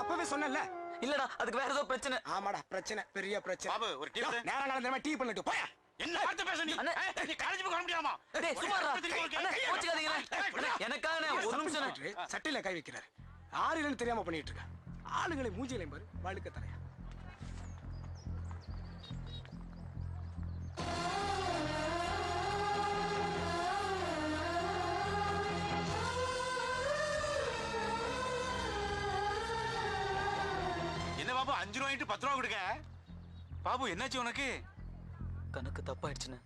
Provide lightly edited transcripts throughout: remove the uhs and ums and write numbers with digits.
அப்பவே சொன்னேன்ல. இல்லடா அதுக்கு வேற ஏதோ பிரச்சனை. ஆமாடா பிரச்சனை, பெரிய பிரச்சனை. பாபு ஒரு டீ போடு. நேரா நேரா டீ பண்ணிட்டு போயா. என்ன வார்த்தை பேச நீ? நீ காலேஜ் போக முடியாமா? டேய் சும்மாடா. அண்ணா கோச்சுக்காதீங்க. எனக்காக ஒரு நிமிஷம். சட்டையில கை வைக்கிறாரு. யாரு இல்லன்னு தெரியாம பண்ணிட்டு இருக்க. ஆளுங்களை மூஞ்சிலையும் பாரு, வழுக்க தலையா. என்ன பாபு 5 ரூபாய்ட்டு 10 ரூபா கொடுக்க? பாபு என்னாச்சு உனக்கு? கணக்கு தப்பாயிடுச்சுன்னு.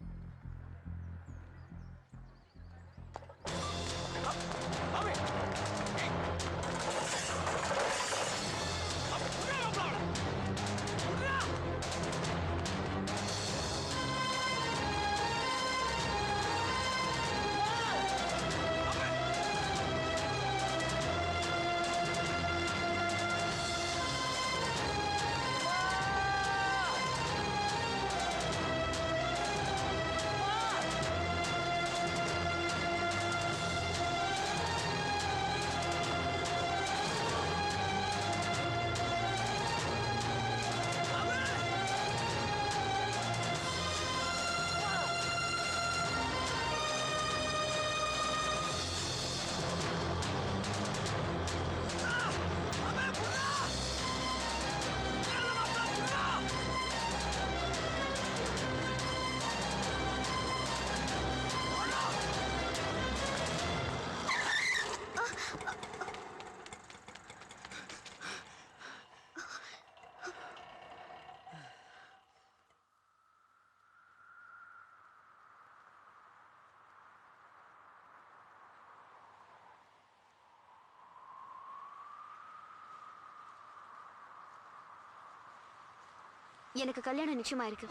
எனக்கு கல்யாணம் நிச்சயமா இருக்கு.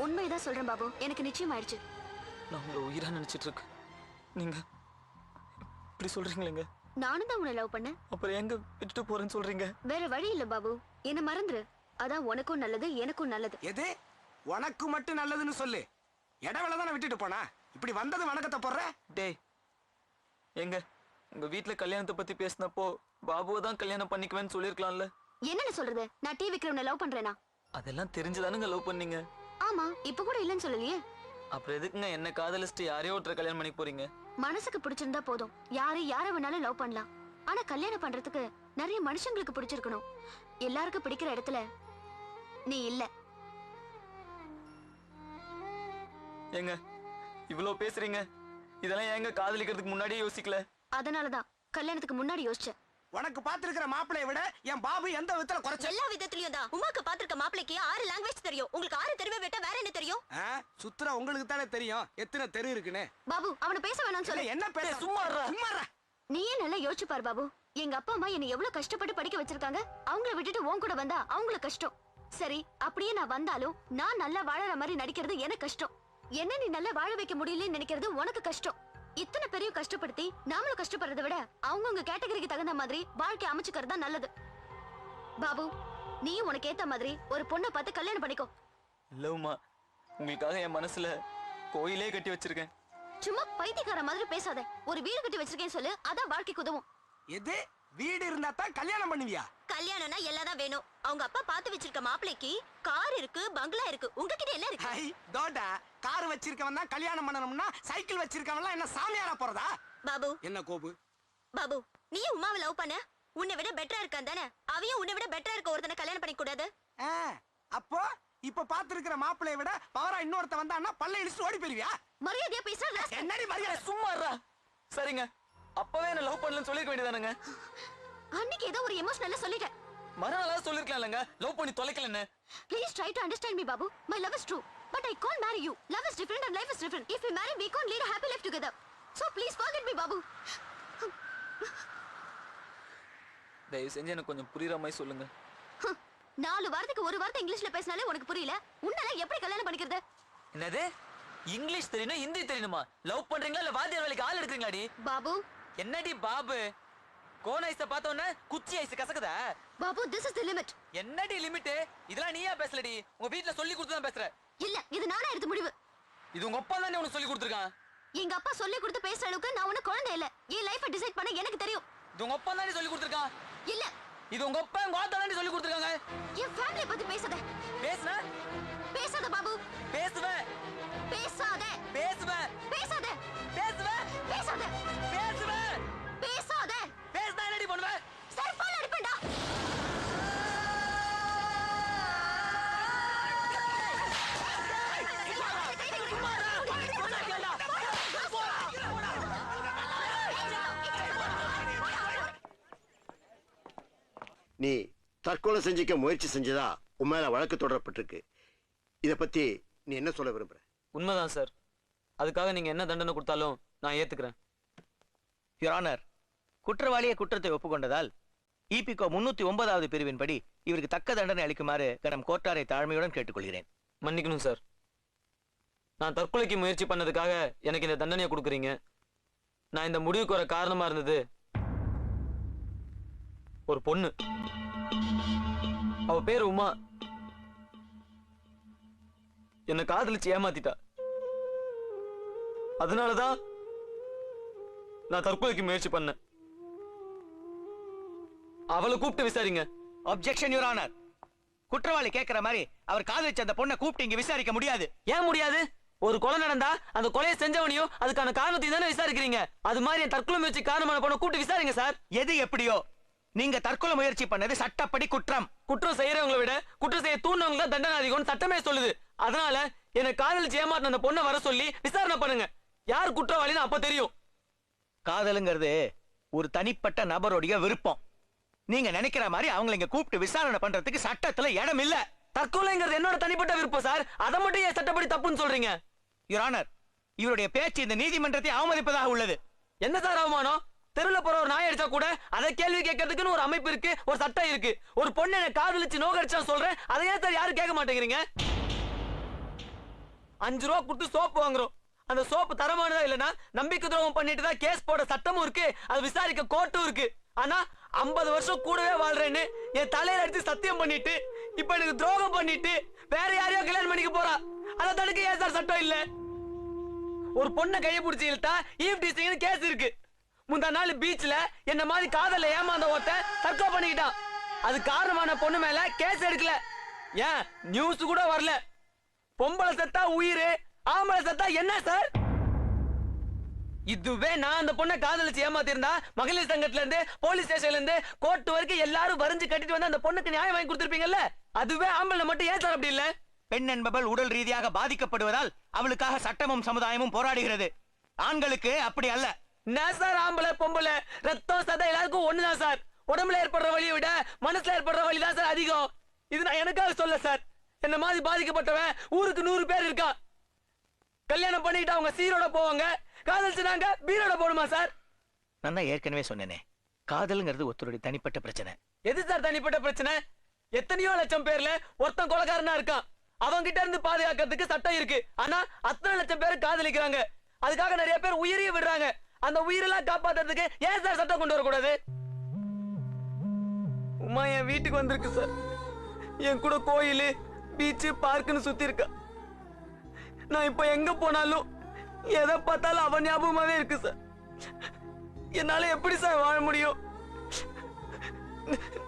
உண்மைதான் சொல்றேன் பாபு, எனக்கு நிச்சயம் ஆயிடுச்சு. நான் உங்களை உயிரா நினைச்சிட்டு இருக்கேன். நீங்க இப்படி சொல்றீங்களேங்க. நானும் தான் உன்னை லவ் பண்ணேன். அப்புறம் எங்க விட்டுட்டு போறேன்னு சொல்றீங்க? வேற வழி இல்ல பாபு, என்ன மறந்துரு. அதான் உனக்கும் நல்லது எனக்கும் நல்லது. எது உனக்கு மட்டும் நல்லதுன்னு சொல்லு. இடவேளை தானே விட்டுட்டு போனா. இப்படி வந்தது வணக்கத்தை போடுற. டேய் எங்க உங்க வீட்டுல கல்யாணத்தை பத்தி பேசினப்போ பாபுவை தான் கல்யாணம் பண்ணிக்குவேன்னு சொல்லிருக்கலாம்ல. என்னன்னு சொல்றது? நான் டி விக்ரம்னை லவ் பண்றேனா? அதெல்லாம் தெரிஞ்சுதானுங்க லவ் பண்ணீங்க. ஆமா, இப்ப கூட இல்லன்னு சொல்லலையே. அப்புறம் எதுக்குங்க என்ன காதலிஸ்ட் யாரையோ ஒருத்தர கல்யாணம் பண்ணி போறீங்க? மனசுக்கு பிடிச்சிருந்தா போதும், யார வேணாலும் லவ் பண்ணலாம். ஆனா கல்யாணம் பண்றதுக்கு நிறைய மனுஷங்களுக்கு பிடிச்சிருக்கணும். எல்லாருக்கும் பிடிக்கிற இடத்துல நீ இல்ல. ஏங்க இவ்வளவு பேசுறீங்க, இதெல்லாம் ஏங்க காதலிக்கிறதுக்கு முன்னாடியே யோசிக்கல? அதனாலதான் கல்யாணத்துக்கு முன்னாடி யோசிச்சேன். உனக்கு பாத்துருக்கிற மாப்பிளைய விட என் பாபு எந்த விதத்துல குறைச்ச? எல்லா விதத்திலயும் தான். உமாக்கு பாத்துருக்க மாப்பிளைக்கு 6 லாங்குவேஜ் தெரியும். உங்களுக்கு 6 தெருவை விட்டா வேற என்ன தெரியும்? சுத்துற உங்களுக்கு தானே தெரியும் எத்தனை தெரு இருக்குன்னு. பாபு அவனை பேச வேணாம்னு சொல்லு. என்ன பேச? சும்மா நீயே நல்லா யோசிச்சு பாரு பாபு. எங்க அப்பா அம்மா என்ன எவ்வளவு கஷ்டப்பட்டு படிக்க வச்சிருக்காங்க. அவங்கள விட்டுட்டு உன் கூட வந்தா அவங்களுக்கு கஷ்டம். சரி, அப்படியே நான் வந்தாலும் நான் நல்லா வாழற மாதிரி நடிக்கிறது எனக்கு கஷ்டம். என்ன நீ நல்லா வாழ வைக்க முடியலன்னு நினைக்கிறது உனக்கு கஷ்டம். இத்தனை பெரிய கஷ்டப்படுத்தி நாமளும் கஷ்டப்படுறதை விட அவங்கவுங்க கேட்டகரிக்கு தகுந்த மாதிரி வாழ்க்கை அமைச்சுக்கிறது தான் நல்லது. பாபு, நீ உனக்கு ஏத்த மாதிரி ஒரு பொண்ணை பார்த்து கல்யாணம் பண்ணிக்கோ. இல்லம்மா, உங்களுக்காக என் மனசுல கோயிலே கட்டி வச்சிருக்கேன். சும்மா பைத்தியக்கார மாதிரி பேசாத. ஒரு வீடு கட்டி வச்சிருக்கேன்னு சொல்லு, அதான் வாழ்க்கைக்கு உதவும். எது வீடு இருந்தா தான் கல்யாணம் பண்ணுவியா? கல்யாணம்னா எல்லாம் தான் வேணும். அவங்க அப்பா பார்த்து வச்சிருக்க மாப்பிளைக்கு கார் இருக்கு, பங்களா இருக்கு. உங்ககிட்ட என்ன இருக்கு? ஐ தோடா, கார் வச்சிருக்கவன் தான் கல்யாணம் பண்ணணும்னா சைக்கிள் வச்சிருக்கவன்லாம் என்ன சாமியாரா போறதா? பாபு என்ன கோபு? பாபு, நீ உமாவை லவ் பண்ண? உன்னை விட பெட்டரா இருக்கான் தானே? அவையும் உன்னை விட பெட்டரா இருக்க ஒருத்தனை கல்யாணம் பண்ணிக்க கூடாது? அப்போ இப்ப பாத்துருக்கிற மாப்பிளைய விட பவரா இன்னொருத்த வந்தான்னா பல்ல இடிச்சு ஓடி போயிருவியா? மரியாதையா பேசுற. என்னடி மரியாதை? சும்மா இருடா. சரிங்க, அப்பவே என்ன லவ் பண்ணலன்னு சொல்லிக்க வேண்டியதானுங்க. அன்னைக்கு ஏதோ ஒரு எமோஷனலா சொல்லிட்டேன். மறுநாள் சொல்லிருக்கலாம்லங்க, லவ் பண்ணி தொலைக்கலன்னு. Please try to understand me, Babu. My love is true, but I can't marry you. Love is different and life is different. If we marry, we can't lead a happy life together. So please forget me, Babu. தயவு செஞ்சு எனக்கு கொஞ்சம் புரியுற மாதிரி சொல்லுங்க. 4 வாரத்துக்கு ஒரு வார்த்தை இங்கிலீஷ்ல பேசினாலே உனக்கு புரியல. உன்னால எப்படி கல்யாணம் பண்ணிக்கிறது? என்னது? இங்கிலீஷ் தெரியணும், ஹிந்தி தெரியணுமா? லவ் பண்றீங்களா இல்ல வாத்தியார் வேலைக்கு ஆள் எடுக்கறீங்களாடி? பாபு, என்னடி பாபு? கோன் ஐஸ பார்த்தோன்னே குச்சி ஐஸ் கசக்குதா? Babu, this is the limit. என்னடி லிமிட்? இதெல்லாம் நீயா பேசலடி, உங்க வீட்ல சொல்லி கொடுத்து தான் பேசுற. இல்ல, இது நானே எடுத்த முடிவு. இது உங்க அப்பா தானே உனக்கு சொல்லி கொடுத்திருக்கான். எங்க அப்பா சொல்லி கொடுத்து பேசுற அளவுக்கு நான் ஒன்னும் குழந்தை இல்ல. என் லைஃபை டிசைட் பண்ண எனக்கு தெரியும். இது உங்க அப்பா தானே சொல்லி கொடுத்துருக்கான். இல்ல, இது உங்க அப்பா உங்க ஆத்தா தானே சொல்லி கொடுத்துருக்காங்க. என் ஃபேமிலியை பத்தி பேசாத. பேசாத பாபு. பேசுவேன். பேசாத. பேசுவேன். பேசாத. பேசுவேன். பேசாத. பேசுவேன். பேசாத. பேசுனா என்னடி பண்ணுவேன்? செல்போன் அடிப்பேன்டா. நீ தற்கொலை செஞ்சுக்க முயற்சி செஞ்சதா உன் மேல வழக்கு தொடரப்பட்டிருக்கு. இத பத்தி நீ என்ன சொல்ல விரும்புற? உண்மைதான் சார். அதுக்காக நீங்க என்ன தண்டனை கொடுத்தாலும் நான் ஏத்துக்கிறேன். யுவர் ஆனர், குற்றவாளியை குற்றத்தை ஒப்புக்கொண்டதால் இபிகோ 309வது பிரிவின்படி இவருக்கு தக்க தண்டனை அளிக்குமாறு கனம் கோர்ட்டாரை தாழ்மையுடன் கேட்டுக்கொள்கிறேன். மன்னிக்கணும் சார். நான் தற்கொலைக்கு முயற்சி பண்ணதுக்காக எனக்கு இந்த தண்டனையை கொடுக்குறீங்க. நான் இந்த முடிவுக்கு வர காரணமா இருந்தது ஒரு பொண்ணு. அவ பேரு உமா. என்ன காதலிச்சு ஏமாத்திட்டா. அதனாலதான் நான் தற்கொலைக்கு முயற்சி பண்ணேன். அவளை கூப்பிட்டு விசாரிங்க. Objection your honour. குற்றவாளி கேட்கிற மாதிரி அவர் காதலிச்ச அந்த பொண்ணை கூப்பிட்டு இங்க விசாரிக்க முடியாது. ஏன் முடியாது? ஒரு கொலை நடந்தா அந்த கொலையை செஞ்சவனையும் அதுக்கான காரணத்தையும் தானே விசாரிக்கிறீங்க. அது மாதிரி என் தற்கொலை முயற்சி காரணமான பொண்ணை கூப்பிட்டு விசாரிங்க சார். எது எப்படியோ நீங்க தற்கொலை முயற்சி பண்ணது சட்டப்படி குற்றம். குற்றம் செய்யறவங்களை விட குற்றம் செய்ய தூண்டவங்க தான் தண்டனை அதிகம்னு சட்டமே சொல்லுது. அதனால என்ன காதலிச்சு ஏமாத்தின அந்த பொண்ணை வர சொல்லி விசாரணை பண்ணுங்க. யார் குற்றவாளின்னு அப்ப தெரியும். காதலுங்கிறது ஒரு தனிப்பட்ட நபருடைய விருப்பம். நீங்க நினைக்கிற மாதிரி அவங்களை இங்க கூப்பிட்டு விசாரணை பண்றதுக்கு சட்டத்துல இடம் இல்ல. தற்கொலைங்கிறது என்னோட தனிப்பட்ட விருப்பம் சார். அதை மட்டும் ஏன் சட்டப்படி தப்புன்னு சொல்றீங்க? யுவர் ஆனர், இவருடைய பேச்சு இந்த நீதிமன்றத்தை அவமதிப்பதாக உள்ளது. என்ன சார் அவமானம்? தெருல போற ஒரு நாய் அடிச்சா கூட அதை கேள்வி கேட்கறதுக்குன்னு ஒரு அமைப்பு இருக்கு, ஒரு சட்டம் இருக்கு. ஒரு பொண்ணு என்ன காதலிச்சு நோகடிச்சா சொல்றேன், அதை ஏன் சார் யாரும் கேட்க மாட்டேங்கிறீங்க? 5 ரூபா கொடுத்து சோப்பு வாங்குறோம். அந்த சோப்பு தரமானதா இல்லைன்னா நம்பிக்கை துரோகம் பண்ணிட்டு தான் கேஸ் போட சட்டமும் இருக்கு, அது விசாரிக்க கோர்ட்டும் இருக்கு. ஆனா 50 வருஷம் கூடவே வாழ்றேன்னு என் தலையில அடிச்சு சத்தியம் பண்ணிட்டு இப்ப எனக்கு துரோகம் பண்ணிட்டு வேற யாரையோ கல்யாணம் பண்ணிக்க போறா. அதை தடுக்க ஏன் சார் சட்டம் இல்ல? ஒரு பொண்ணை கையை பிடிச்சி இழுத்தா ஈவ்டீசிங்னு கேஸ் இருக்கு. முந்தா நாள் பீச்ல என்ன மாதிரி காதல ஏமாந்த ஒருத்தன் தற்கொலை பண்ணிக்கிட்டான். அது காரணமான பொண்ணு மேல கேஸ் எடுக்கல. ஏன் நியூஸ் கூட வரல. பொம்பளை செத்தா உயிர், ஆம்பளை செத்தா என்ன சார்? இதுவே நான் அந்த பொண்ணை காதலிச்சு ஏமாத்திருந்தா மகளிர் சங்கத்துல இருந்து போலீஸ் ஸ்டேஷன்ல இருந்து கோர்ட் வரைக்கும் எல்லாரும் வரிஞ்சு கட்டிட்டு வந்து அந்த பொண்ணுக்கு நியாயம் வாங்கி கொடுத்திருப்பீங்கல்ல. அதுவே ஆம்பளை மட்டும் ஏன் சார் அப்படி இல்ல? பெண் என்பவள் உடல் ரீதியாக பாதிக்கப்படுவதால் அவளுக்காக சட்டமும் சமுதாயமும் போராடுகிறது. ஆண்களுக்கு அப்படி அல்ல. நான் சார் ஆம்பளை பொம்பளை ரத்தம் சதை எல்லாருக்கும் ஒண்ணுதான் சார். உடம்புல ஏற்படுற வலியை விட மனசுல ஏற்படுற வலி தான் சார் அதிகம். இது நான் எனக்காக சொல்ல சார். என்ன மாதிரி பாதிக்கப்பட்டவன் ஊருக்கு 100 பேர் இருக்கா. கல்யாணம் பண்ணிட்டு அவங்க சீரோட போவாங்க, காதலிச்சு நாங்க பீரோட போடுமா சார்? நான் தான் ஏற்கனவே சொன்னேனே, காதல்ங்கிறது ஒருத்தருடைய தனிப்பட்ட பிரச்சனை. எது சார் தனிப்பட்ட பிரச்சனை? எத்தனையோ லட்சம் பேர்ல ஒருத்தன் கொலைகாரனா இருக்கான். அவங்க கிட்ட இருந்து பாதுகாக்கிறதுக்கு சட்டம் இருக்கு. ஆனா அத்தனை லட்சம் பேர் காதலிக்கிறாங்க. அதுக்காக நிறைய பேர் உயிரையும் விடுறாங்க. அந்த உயிரெல்லாம் காப்பாத்துறதுக்கு ஏன் சார் சட்டம் கொண்டு வரக்கூடாது? உமா என் வீட்டுக்கு வந்திருக்கு சார். என் கூட கோயில், பீச், பார்க்குன்னு சுத்தி இருக்கா. நான் இப்ப எங்க போனாலும் எதை பார்த்தாலும் அவன் ஞாபகமாவே இருக்கு சார். என்னால எப்படி சார் வாழ முடியும்?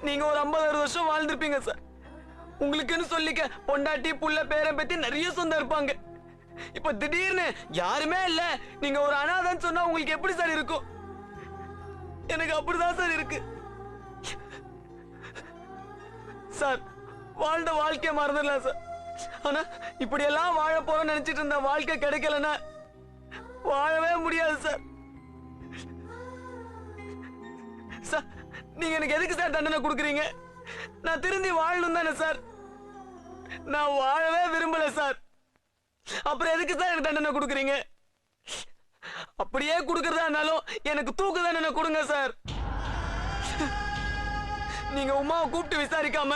நீங்க ஒரு 50-60 வருஷம் வாழ்ந்திருப்பீங்க சார். உங்களுக்குன்னு சொல்லிக்க பொண்டாட்டி புள்ள பேரன் பத்தி நிறைய சொந்தம் இருப்பாங்க. இப்ப திடீர்னு யாருமே இல்ல, நீங்க ஒரு அனாதைன்னு சொன்னா உங்களுக்கு எப்படி சார் இருக்கும்? எனக்கு அப்படிதான் சார் இருக்கு சார். வாழ்ந்த வாழ்க்கைய மறந்துடலாம் சார். ஆனா இப்படி எல்லாம் வாழ போறோம்னு நினைச்சிட்டு இருந்த வாழ்க்கை கிடைக்கலன்னா வாழவே முடியாது சார். சார் நீங்க எனக்கு எதுக்கு சார் தண்டனை கொடுக்குறீங்க? நான் திருந்தி வாழணும் தானே சார். நான் வாழவே விரும்பல சார். அப்புறம் எதுக்கு சார் எனக்கு தண்டனை கொடுக்குறீங்க? அப்படியே கொடுக்கறதா இருந்தாலும் எனக்கு தூக்கு தண்டனை கொடுங்க சார். நீங்க உமாவை கூப்பிட்டு விசாரிக்காம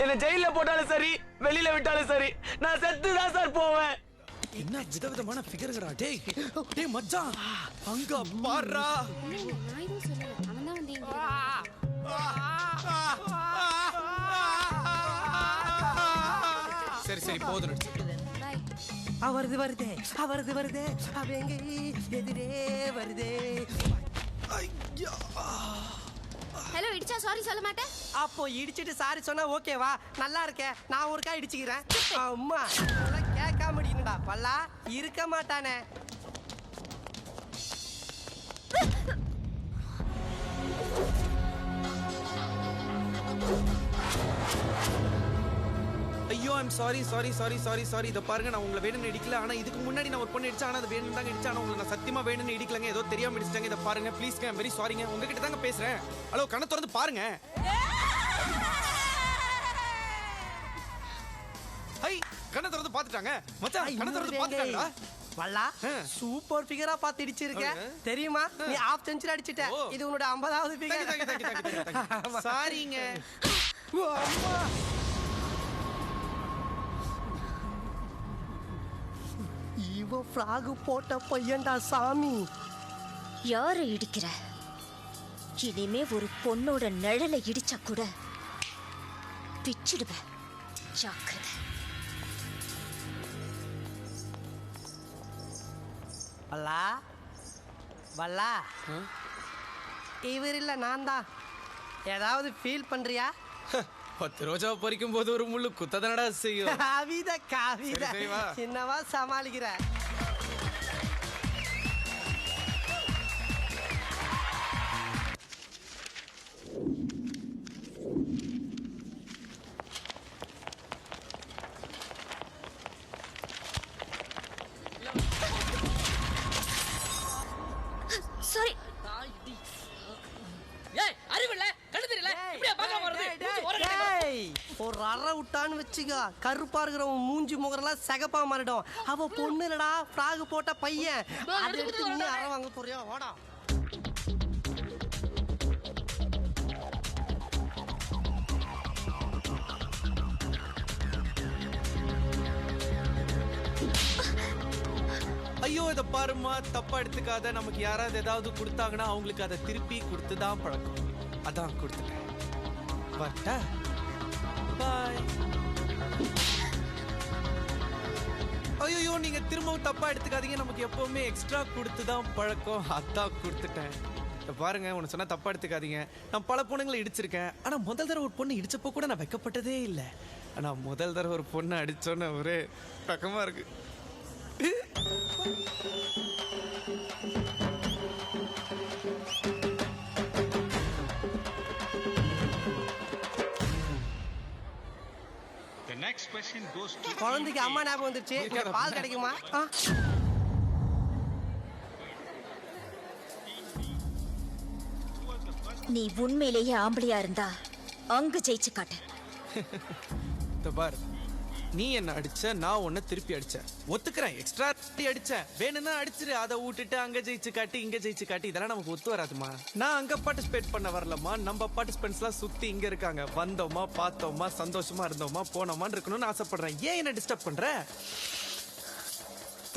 என்ன ஜெயில போட்டாலும் சரி, வெளியில விட்டாலும் சரி, நான் செத்துதான் சார் போவேன். என்ன விதவிதமான ஃபிகர்ங்கடா. டேய் டேய் மச்சான், அங்க பாருடா. நான் எதுவும் சொல்லல, அவன் தான் வந்து சரி சரி போதும். வருது வருதே வருது வருதே அவங்க எதிரே வருதே. ஹலோ இடிச்சா சாரி சொல்ல மாட்டேன். அப்போ இடிச்சிட்டு சாரி சொன்னா ஓகேவா? நல்லா இருக்கேன், நான் ஒருக்கா இடிச்சுக்கிறேன். அம்மா கேட்காம முடியுங்கடா பல்லா இருக்க மாட்டானே. ஐயோ I'm sorry sorry sorry sorry sorry. இதை பாருங்க, நான் உங்களை வேணும்னு இடிக்கல. ஆனா இதுக்கு முன்னாடி நான் ஒரு பொண்ணு இடிச்சா, ஆனா அது வேணும் தாங்க இடிச்சா. ஆனா உங்களை நான் சத்தியமா வேணும்னு இடிக்கலங்க, ஏதோ தெரியாம இடிச்சிட்டாங்க. இதை பாருங்க ப்ளீஸ், ஐம் வெரி சாரிங்க. உங்ககிட்ட தாங்க பேசுறேன். ஹலோ, கண்ணை திறந்து பாருங்க. ஹை, கண்ணை திறந்து பாத்துட்டாங்க மச்சான், கண்ணை திறந்து பாத்துட்டாங்கடா. வல்லா சூப்பர் ஃபிகரா பார்த்து இடிச்சிருக்க தெரியுமா? நீ ஹாஃப் செஞ்சுரி அடிச்சிட்ட. இது உன்னோட 50வது ஃபிகர். சாரிங்க. அம்மா இவ ஃப்ராக் போட்ட பையன்டா சாமி. யார இடிக்கிற? இனிமே ஒரு பொண்ணோட நிழலை இடிச்சா கூட பிச்சிடுவேன். ஜாக்கிரதை. வல்லா வல்லா இவர் இல்ல நான் தான். ஏதாவது ஃபீல் பண்றியா? 10 ரோஜா பறிக்கும் போது ஒரு முள்ளு குத்ததனடா செய்யும். கவிதை கவிதை சின்னவா சமாளிக்கிற. சாரி. ஒரு அற விட்டான்னு வச்சுக்கோ, கருப்பா இருக்கிறவன் மூஞ்சி முகரெல்லாம் சிகப்பா மாறிடும். அவ பொண்ணு இல்லடா, ஃப்ராக் போட்ட பையன். அதை எடுத்து நீ அற வாங்க போறியா? வாடா. ஐயோ இதை பாருமா, தப்பா எடுத்துக்காத. நமக்கு யாராவது ஏதாவது கொடுத்தாங்கன்னா அவங்களுக்கு அதை திருப்பி கொடுத்துதான் பழக்கம். அதான் கொடுத்துட்டேன். பட்டா பாய். ஐயோ நீங்க திரும்பவும் தப்பா எடுத்துக்காதீங்க. நமக்கு எப்பவுமே எக்ஸ்ட்ரா கொடுத்துதான் பழக்கம். அதான் கொடுத்துட்டேன். பாருங்க, உனக்கு சொன்னா தப்பா எடுத்துக்காதீங்க. நான் பல பொண்ணுங்களை இடிச்சிருக்கேன். ஆனா முதல் தடவை ஒரு பொண்ணு இடிச்சப்போ கூட நான் வைக்கப்பட்டதே இல்லை. ஆனா முதல் தடவை ஒரு பொண்ணு அடிச்சோன்னு ஒரே பக்கமா இருக்கு. குழந்தைக்கு அம்மா ஞாபகம் வந்துருச்சு. பால் கிடைக்குமா? நீ உண்மையிலேயே ஆம்பளையா இருந்தா அங்க ஜெயிச்சு காட்டு. பார், நீ என்ன அடிச்ச, நான் உன்னை திருப்பி அடிச்சேன். ஒத்துக்கிறேன், எக்ஸ்ட்ரா அடிச்சேன். வேணும்னா அடிச்சிரு. அதை விட்டுட்டு அங்க ஜெயிச்சு காட்டி இங்க ஜெயிச்சு காட்டி இதெல்லாம் நமக்கு ஒத்து வராதுமா. நான் அங்க பார்ட்டிசிபேட் பண்ண வரலமா. நம்ம பார்ட்டிசிபென்ட்ஸ் எல்லாம் சுத்தி இங்க இருக்காங்க. வந்தோமா, பார்த்தோமா, சந்தோஷமா இருந்தோமா, போனோமான்னு இருக்கணும்னு ஆசைப்படுறேன். ஏன் என்ன டிஸ்டர்ப் பண்ற?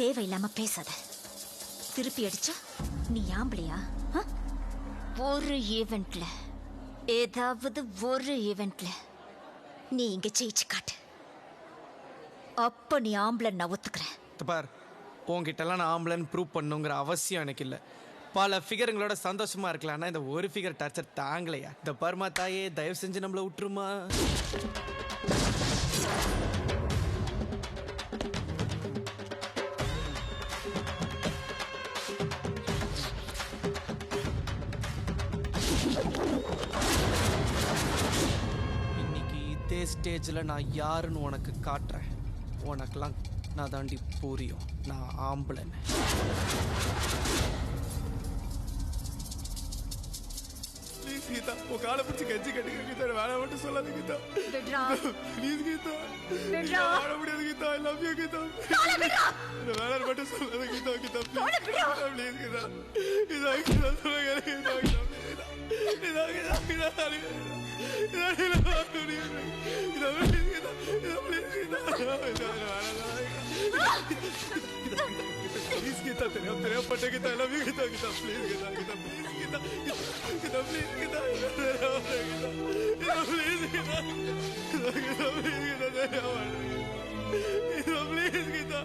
தேவையில்லாம பேசாத. திருப்பி அடிச்சா நீ ஆம்பளையா? ஒரு ஈவென்ட்ல, ஏதாவது ஒரு ஈவென்ட்ல நீ இங்க ஜெயிச்சு காட்டு. அப்ப நீ ஆம்பளை நான் ஒத்துக்கிறேன். பார், உங்ககிட்டலாம் நான் ஆம்பளைன்னு ப்ரூவ் பண்ணுங்கிற அவசியம் எனக்கு இல்லை. பல ஃபிகருங்களோட சந்தோஷமா இருக்கலாம். ஆனா இந்த ஒரு ஃபிகர் டார்ச்சர் தாங்கலையா? இந்த பர்மா தாயே, தயவு செஞ்சு நம்மள விட்டுருமா. இன்னைக்கு இதே ஸ்டேஜில் நான் யாருன்னு உனக்கு காட்டுறேன். உனக்கெல்லாம் நான் தாண்டி புரியும். நான் ஆம்பளைன்னு. ப்ளீஸ் கீதா, உன் காலை பிடிச்சி கஞ்சி கட்டிக்க கீதா. வேலை மட்டும் சொல்லாத கீதா. ப்ளீஸ் கீதா, வாழ முடியாது Geetha. I love you Geetha. இந்த வேலை மட்டும் சொல்லாத கீதா. கீதா ப்ளீஸ் கீதா. இதா கீதா சொல்லுங்க கீதா. இதா Geetha Geetha Please kita terima pada kita love kita please kita please kita please kita please kita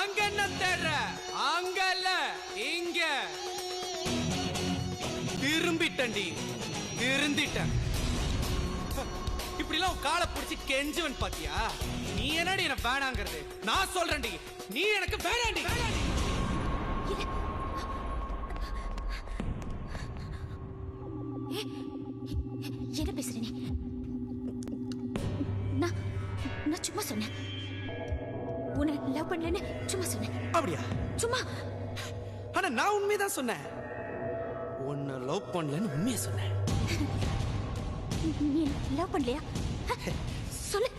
அங்க என்ன தேடுற? அங்க இல்ல, இங்க. திரும்பிட்டண்டி, திருந்திட்டேன். இப்படி எல்லாம் காலை பிடிச்சி கெஞ்சுவன் பாத்தியா? நீ என்னடி என்ன வேணாங்கிறது? நான் சொல்றேன்டி, நீ எனக்கு வேணாண்டி. என்ன பேசுற நீ? நான் சும்மா சொன்னேன். உன்னை லவ் பண்ணலன்னு சும்மா சொன்னேன். அப்படியா? சும்மா. ஆனா நான் உண்மைதான் சொன்னேன். உன்னை லவ் பண்ணலன்னு உண்மையை சொன்னேன். நீ லவ் பண்ணலையா? சொல்லு.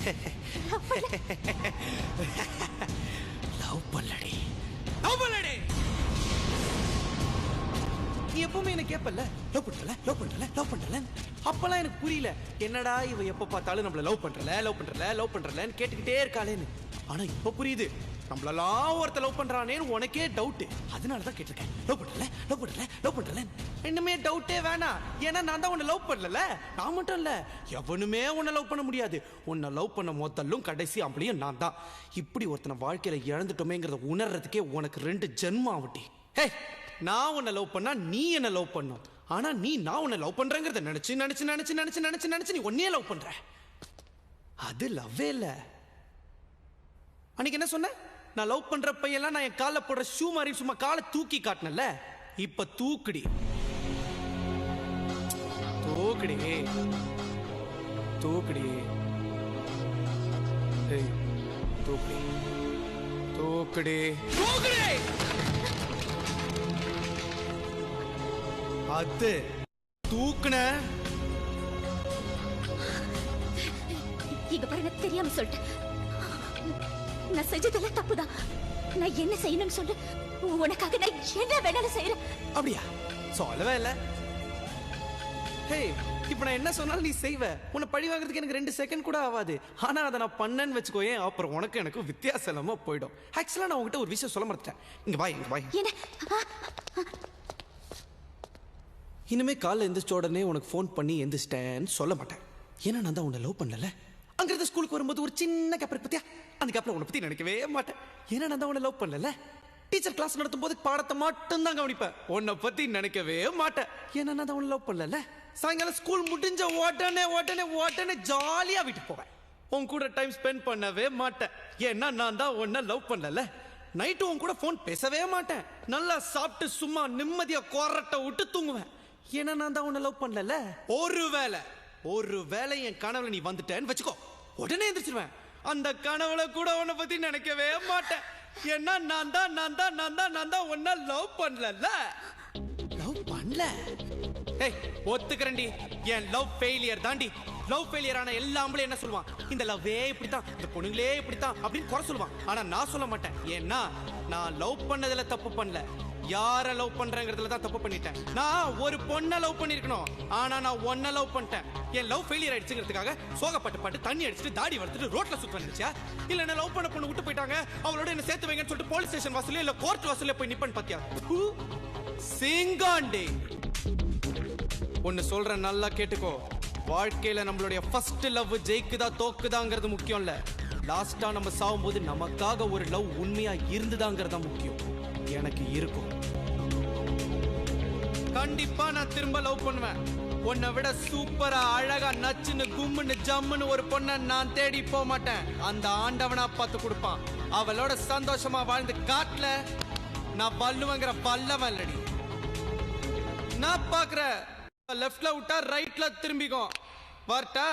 லவ் பண்ணல. லவ் பண்ணலடி. லவ் பண்ணலடி. நீ எப்பவுமே என்ன கேப்பல்ல, லவ் பண்றல, லவ் பண்றல, லவ் பண்றல. அப்பெல்லாம் எனக்கு புரியல, என்னடா இவ எப்ப பார்த்தாலும் நம்மள லவ் பண்றல, லவ் பண்றல, லவ் பண்றலன்னு கேட்டுக்கிட்டே இருக்காளேன்னு. ஆனா இப்ப புரியுது, நம்மளெல்லாம் ஒருத்த லவ் பண்றானேன்னு உனக்கே டவுட். அதனாலதான் கேட்டிருக்கேன், லவ் பண்றல, லவ் பண்றல, லவ் பண்றல. இன்னுமே டவுட்டே வேணாம், ஏன்னா நான் தான் உன்னை லவ் பண்ணல. நான் மட்டும் இல்ல, எவனுமே உன்னை லவ் பண்ண முடியாது. உன்னை லவ் பண்ண மொத்தலும் கடைசி அப்படியும் நான் தான். இப்படி ஒருத்தனை வாழ்க்கையில இழந்துட்டோமேங்கிறத உணர்றதுக்கே உனக்கு 2 ஜென்மம் ஆவட்டி. ஹே, நான் உன்னை லவ் பண்ணா நீ என்ன லவ் பண்ணும். ஆனா நீ நான் உன்னை லவ் பண்றேங்கிறத நினைச்சு நினைச்சு நினைச்சு நினைச்சு நினைச்சு நினைச்சு நீ உன்னையே லவ் பண்ற. அது லவ்வே இல்ல. அன்னைக்கு என்ன சொன்ன? நான் லவ் பண்ற பையெல்லாம் நான் என் கால போடுற ஷூ மாதிரி சும்மா காலை தூக்கி காட்டினல. இப்ப தூக்குடி, தூக்குடி, தூக்குடி, தூக்குடி, தூக்குடி, தூக்குடி. அது தூக்குன. இங்க பாருங்க, தெரியாம சொல்லிட்டேன். நான் செஞ்சதெல்லாம் தப்புதான். நான் என்ன செய்யணும்னு சொல்லு, உனக்காக நான் என்ன வேணாலும் செய்யறேன். அப்படியா? சொல்லவே இல்ல. ஹே, இப்ப நான் என்ன சொன்னாலும் நீ செய்வ. உன்னை பழி வாங்குறதுக்கு எனக்கு 2 செகண்ட் கூட ஆகாது. ஆனா அதை நான் பண்ணேன்னு வச்சுக்கோயே, அப்புறம் உனக்கு எனக்கு வித்தியாசம் இல்லாம போயிடும். ஆக்சுவலா நான் உங்ககிட்ட ஒரு விஷயம் சொல்ல மறந்துட்டேன். இங்க வா, இங்க வா. என்ன? இனிமே காலைல எந்திரிச்ச உடனே உனக்கு ஃபோன் பண்ணி எந்திரிச்சிட்டேன்னு சொல்ல மாட்டேன். ஏன்னா நான் தான் உன்னை லவ் பண்ணல. அங்கிருந்து ஸ்கூலுக்கு வரும்போது ஒரு சின்ன கேப் இருக்கு பத்தியா, அந்த கேப்ல உன்னை பத்தி நினைக்கவே மாட்டேன். ஏன்னா நான் தான் உன்னை லவ் பண்ணல. டீச்சர் கிளாஸ் நடத்தும் போது பாடத்தை மட்டும் தான் கவனிப்பேன், உன்னை பத்தி நினைக்கவே மாட்டேன். ஏன்னா நான் தான் உன்னை லவ் பண்ணல. சாயங்காலம் ஸ்கூல் முடிஞ்ச உடனே உடனே உடனே ஜாலியா வீட்டுக்கு போவேன். உன் கூட டைம் ஸ்பெண்ட் பண்ணவே மாட்டேன். ஏன்னா நான் தான் உன்னை லவ் பண்ணல. நைட்டு உன் கூட ஃபோன் பேசவே மாட்டேன். நல்லா சாப்பிட்டு சும்மா நிம்மதியா கொரட்டை விட்டு தூங்குவேன். ஏன்னா நான் தான் உன்னை லவ் பண்ணல. ஒருவேளை என் கனவுல நீ வந்துட்டேன்னு வச்சுக்கோ, உடனே எந்திரிச்சிருவேன். அந்த கனவுல கூட உன்னை பத்தி நினைக்கவே மாட்டேன். ஏன்னா நான் தான் உன்னை லவ் பண்ணல. லவ் பண்ணல. ஏய், ஒத்துக்கிறேன்டி, என் லவ் ஃபெயிலியர் தாண்டி. லவ் ஃபெயிலியர் ஆன எல்லா ஆம்பளையும் என்ன சொல்லுவான்? இந்த லவ்வே இப்படித்தான், இந்த பொண்ணுங்களே இப்படித்தான் அப்படின்னு குறை சொல்லுவான். ஆனா நான் சொல்ல மாட்டேன். ஏன்னா நான் லவ் பண்ணதுல தப்பு பண்ணல, யார லவ் பண்றேங்கிறதுல தான் தப்பு பண்ணிட்டேன். நான் ஒரு பொண்ணை லவ் பண்ணிருக்கணும், ஆனா நான் ஒன்ன லவ் பண்ணிட்டேன். என் லவ் ஃபெயிலியர் ஆயிடுச்சுங்கிறதுக்காக சோகப்பட்டு பாட்டு தண்ணி அடிச்சுட்டு தாடி வளர்த்துட்டு ரோட்ல சுத்த நினைச்சா? இல்ல என்ன லவ் பண்ண பொண்ணு விட்டு போயிட்டாங்க, அவளோட என்ன சேர்த்து வைங்கன்னு சொல்லிட்டு போலீஸ் ஸ்டேஷன் வாசல்ல இல்ல கோர்ட் வாசல்ல போய் நிப்பன் பாத்தியா? சிங்காண்டி. ஒன்னு சொல்ற, நல்லா கேட்டுக்கோ. வாழ்க்கையில நம்மளுடைய ஃபர்ஸ்ட் லவ் ஜெயிக்குதா தோக்குதாங்கிறது முக்கியம் இல்ல. லாஸ்டா நம்ம சாவும்போது நமக்காக ஒரு லவ் உண்மையா இருந்துதாங்கிறதா முக்கியம். எனக்கு இருக்கும். கண்டிப்பா நான் திரும்ப லவ் பண்ணுவேன். உன்னை விட சூப்பரா அழகா நச்சுன்னு கும்முன்னு ஜம்முன்னு ஒரு பொண்ணை நான் தேடி போக மாட்டேன். அந்த ஆண்டவனா பார்த்து கொடுப்பான். அவளோட சந்தோஷமா வாழ்ந்து காட்டல நான் பல்லுவங்கிற பல்லவன் இல்லடி. நான் பாக்குற லெஃப்ட்ல விட்டா ரைட்ல திரும்பிக்கும். வரட்டா?